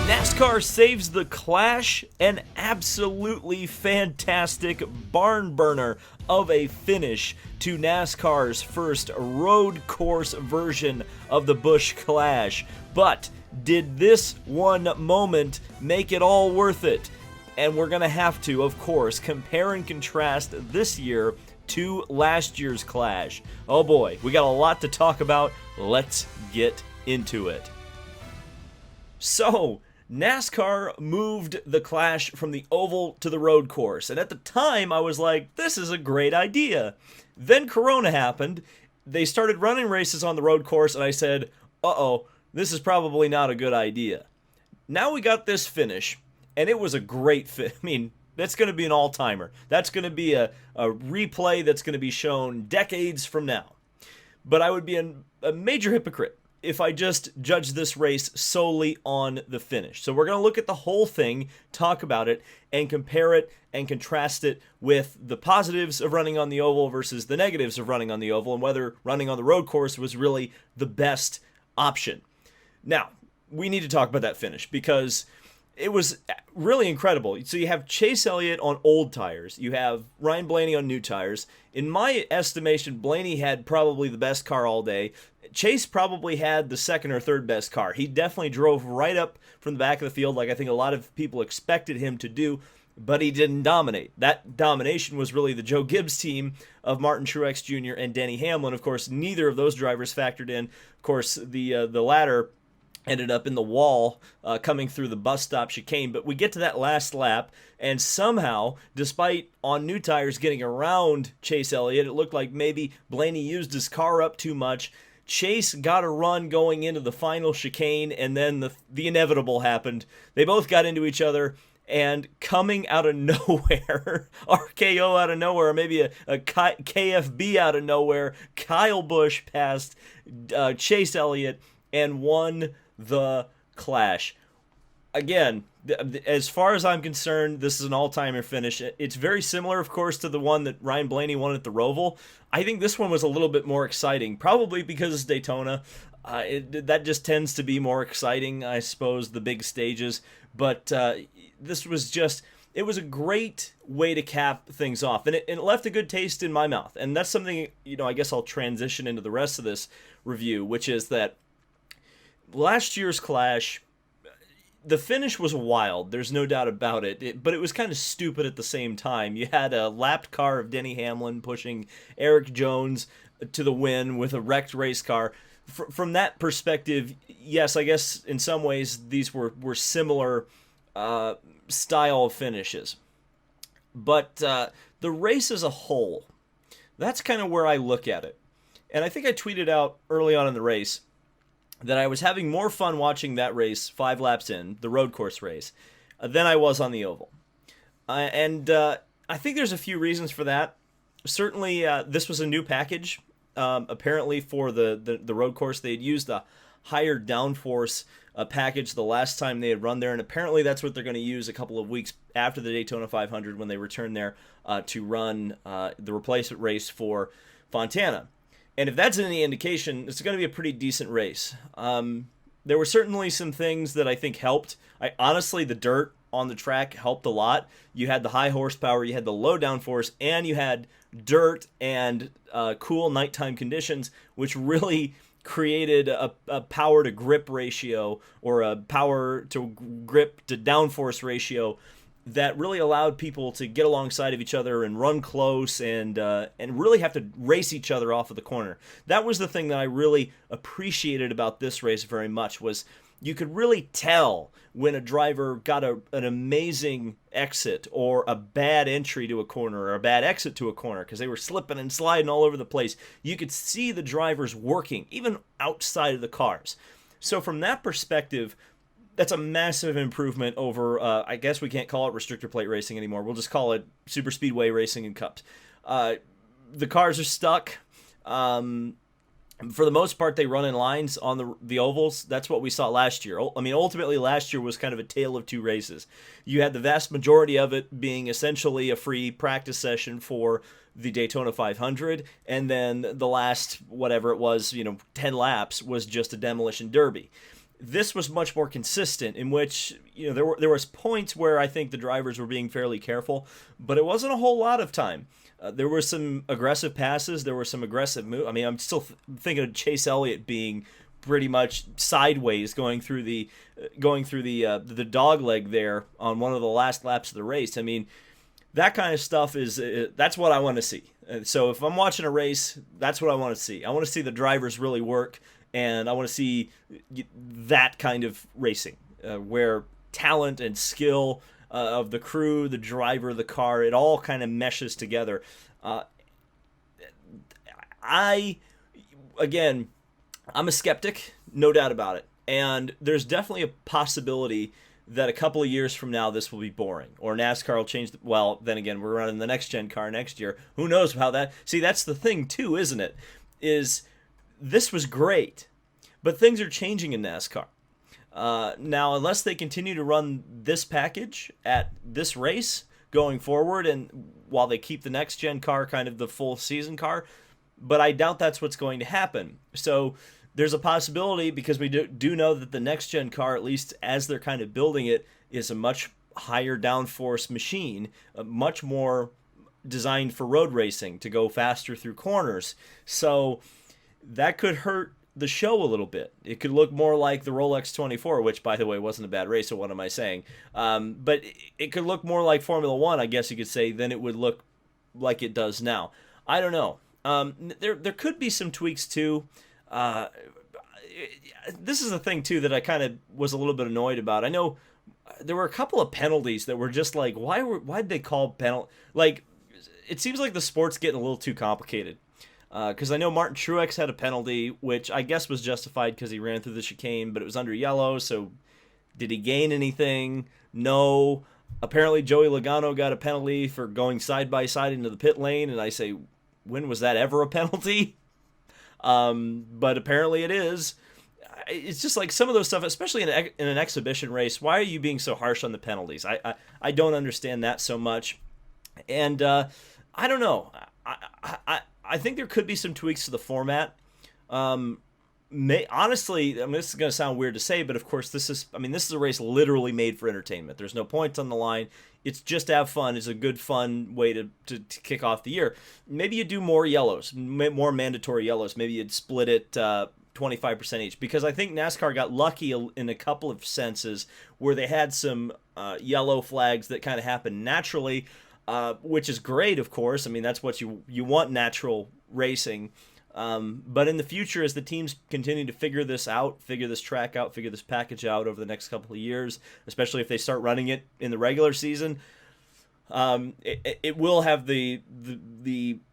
NASCAR saves the Clash, an absolutely fantastic barn burner of a finish to NASCAR's first road course version of the Busch Clash. But did this one moment make it all worth it? And we're going to have to, of course, compare and contrast this year to last year's Clash. Oh boy, we got a lot to talk about. Let's get into it. So, NASCAR moved the Clash from the oval to the road course, and at the time I was like, this is a great idea. Then Corona happened, they started running races on the road course, and I said, uh-oh, this is probably not a good idea. Now we got this finish, and it was a great fit. I mean, that's going to be an all-timer. That's going to be a replay that's going to be shown decades from now. But I would be a major hypocrite if I just judge this race solely on the finish. So we're going to look at the whole thing, talk about it, and compare it and contrast it with the positives of running on the oval versus the negatives of running on the oval, and whether running on the road course was really the best option. Now, we need to talk about that finish because it was really incredible. So you have Chase Elliott on old tires. You have Ryan Blaney on new tires. In my estimation, Blaney had probably the best car all day. Chase probably had the second or third best car. He definitely drove right up from the back of the field like I think a lot of people expected him to do, but he didn't dominate. That domination was really the Joe Gibbs team of Martin Truex Jr. and Denny Hamlin. Of course, neither of those drivers factored in. Of course, the latter ended up in the wall coming through the bus stop chicane. But we get to that last lap, and somehow, despite on new tires getting around Chase Elliott, it looked like maybe Blaney used his car up too much. Chase got a run going into the final chicane, and then the inevitable happened. They both got into each other, and coming out of nowhere, RKO out of nowhere, or maybe a KFB out of nowhere, Kyle Busch passed Chase Elliott and won the Clash. Again, as far as I'm concerned, this is an all-timer finish. It's very similar, of course, to the one that Ryan Blaney won at the Roval. I think this one was a little bit more exciting, probably because it's Daytona. That just tends to be more exciting, I suppose, the big stages. But this was just, it was a great way to cap things off. And it left a good taste in my mouth. And that's something, I guess I'll transition into the rest of this review, which is that last year's Clash, the finish was wild, there's no doubt about it, but it was kind of stupid at the same time. You had a lapped car of Denny Hamlin pushing Eric Jones to the win with a wrecked race car. From that perspective, yes, I guess in some ways these were similar style of finishes. But the race as a whole, that's kind of where I look at it. And I think I tweeted out early on in the race that I was having more fun watching that race 5 laps in, the road course race, than I was on the oval. And I think there's a few reasons for that. Certainly, this was a new package. Apparently, for the road course, they had used a higher downforce package the last time they had run there, and apparently that's what they're going to use a couple of weeks after the Daytona 500 when they return there to run the replacement race for Fontana. And if that's any indication, it's going to be a pretty decent race. There were certainly some things that I think helped. Honestly, the dirt on the track helped a lot. You had the high horsepower, you had the low downforce, and you had dirt and cool nighttime conditions, which really created a power to grip ratio, or a power to grip to downforce ratio that really allowed people to get alongside of each other and run close and really have to race each other off of the corner. That was the thing that I really appreciated about this race very much, was you could really tell when a driver got an amazing exit or a bad entry to a corner or a bad exit to a corner, because they were slipping and sliding all over the place. You could see the drivers working, even outside of the cars. So from that perspective, that's a massive improvement over, I guess we can't call it restrictor plate racing anymore. We'll just call it super speedway racing and cups. The cars are stuck. For the most part, they run in lines on the ovals. That's what we saw last year. I mean, ultimately, last year was kind of a tale of two races. You had the vast majority of it being essentially a free practice session for the Daytona 500, and then the last, whatever it was, 10 laps was just a demolition derby. this was much more consistent, in which there was points where I think the drivers were being fairly careful, but it wasn't a whole lot of time. There were some aggressive passes. There were some aggressive moves. I mean, I'm still thinking of Chase Elliott being pretty much sideways going through the dog leg there on one of the last laps of the race. I mean, that kind of stuff that's what I want to see. So if I'm watching a race, that's what I want to see. I want to see the drivers really work, and I want to see that kind of racing where talent and skill of the crew, the driver, the car, it all kind of meshes together. I'm a skeptic, no doubt about it. And there's definitely a possibility that a couple of years from now this will be boring. Or NASCAR will change. Well, then again, we're running the next-gen car next year. Who knows how that... See, that's the thing, too, isn't it? This was great, but things are changing in NASCAR. Now, unless they continue to run this package at this race going forward, and while they keep the next-gen car kind of the full season car, but I doubt that's what's going to happen. So there's a possibility, because we do know that the next-gen car, at least as they're kind of building it, is a much higher downforce machine, much more designed for road racing to go faster through corners. So that could hurt the show a little bit. It could look more like the Rolex 24, which, by the way, wasn't a bad race, so what am I saying? But it could look more like Formula One, I guess you could say, than it would look like it does now. I don't know. There could be some tweaks, too. This is the thing, too, that I kind of was a little bit annoyed about. I know there were a couple of penalties that were just like, why did they call penalty? Like, it seems like the sport's getting a little too complicated. Because I know Martin Truex had a penalty, which I guess was justified because he ran through the chicane, but it was under yellow, so did he gain anything? No. Apparently Joey Logano got a penalty for going side by side into the pit lane, and I say, when was that ever a penalty? But apparently it is. It's just like some of those stuff, especially in an exhibition race. Why are you being so harsh on the penalties? I don't understand that so much. And I don't know. I think there could be some tweaks to the format. Honestly, I mean, this is going to sound weird to say, but of course this is a race literally made for entertainment. There's no points on the line. It's just to have fun. It's a good, fun way to kick off the year. Maybe you do more yellows, more mandatory yellows. Maybe you'd split it 25% each, because I think NASCAR got lucky in a couple of senses where they had some yellow flags that kind of happened naturally, which is great, of course. I mean, that's what you want, natural racing. But in the future, as the teams continue to figure this track out, figure this package out over the next couple of years, especially if they start running it in the regular season, it will have the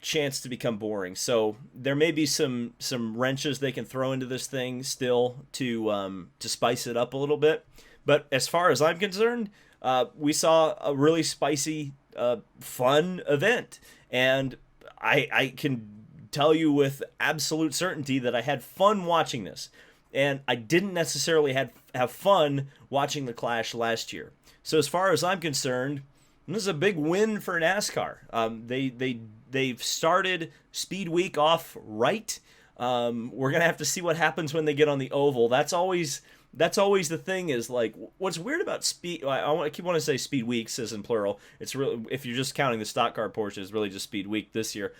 chance to become boring. So there may be some wrenches they can throw into this thing still to spice it up a little bit. But as far as I'm concerned, we saw a really spicy, fun event, and I can tell you with absolute certainty that I had fun watching this, and I didn't necessarily have fun watching the Clash last year. So as far as I'm concerned, this is a big win for NASCAR. They've started Speed Week off right. We're gonna have to see what happens when they get on the oval. That's always the thing, is like, what's weird about Speed... I keep wanting to say Speed Weeks as in plural. It's really, if you're just counting the stock car portion, it's really just Speed Week this year.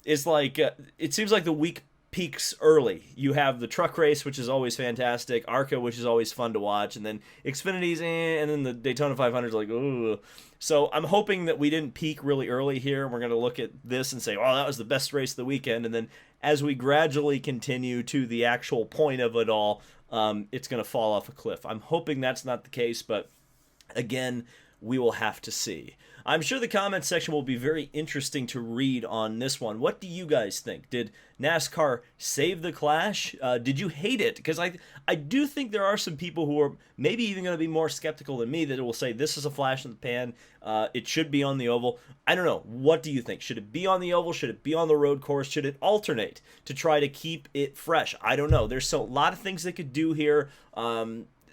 It's like, it seems like the week peaks early. You have the truck race, which is always fantastic, ARCA, which is always fun to watch, and then Xfinity's and then the Daytona 500 is like, ooh. So I'm hoping that we didn't peak really early here, and we're going to look at this and say, oh, that was the best race of the weekend, and then as we gradually continue to the actual point of it all, it's going to fall off a cliff. I'm hoping that's not the case, but again, we will have to see. I'm sure the comment section will be very interesting to read on this one. What do you guys think? Did NASCAR save the Clash? Did you hate it? Because I do think there are some people who are maybe even going to be more skeptical than me that will say this is a flash in the pan. It should be on the oval. I don't know. What do you think? Should it be on the oval? Should it be on the road course? Should it alternate to try to keep it fresh? I don't know. There's a lot of things they could do here.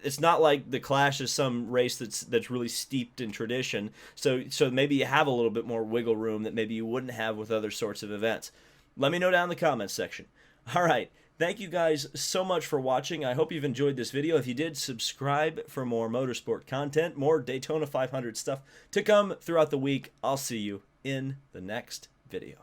It's not like the Clash is some race that's really steeped in tradition. So maybe you have a little bit more wiggle room that maybe you wouldn't have with other sorts of events. Let me know down in the comments section. All right. Thank you guys so much for watching. I hope you've enjoyed this video. If you did, subscribe for more motorsport content, more Daytona 500 stuff to come throughout the week. I'll see you in the next video.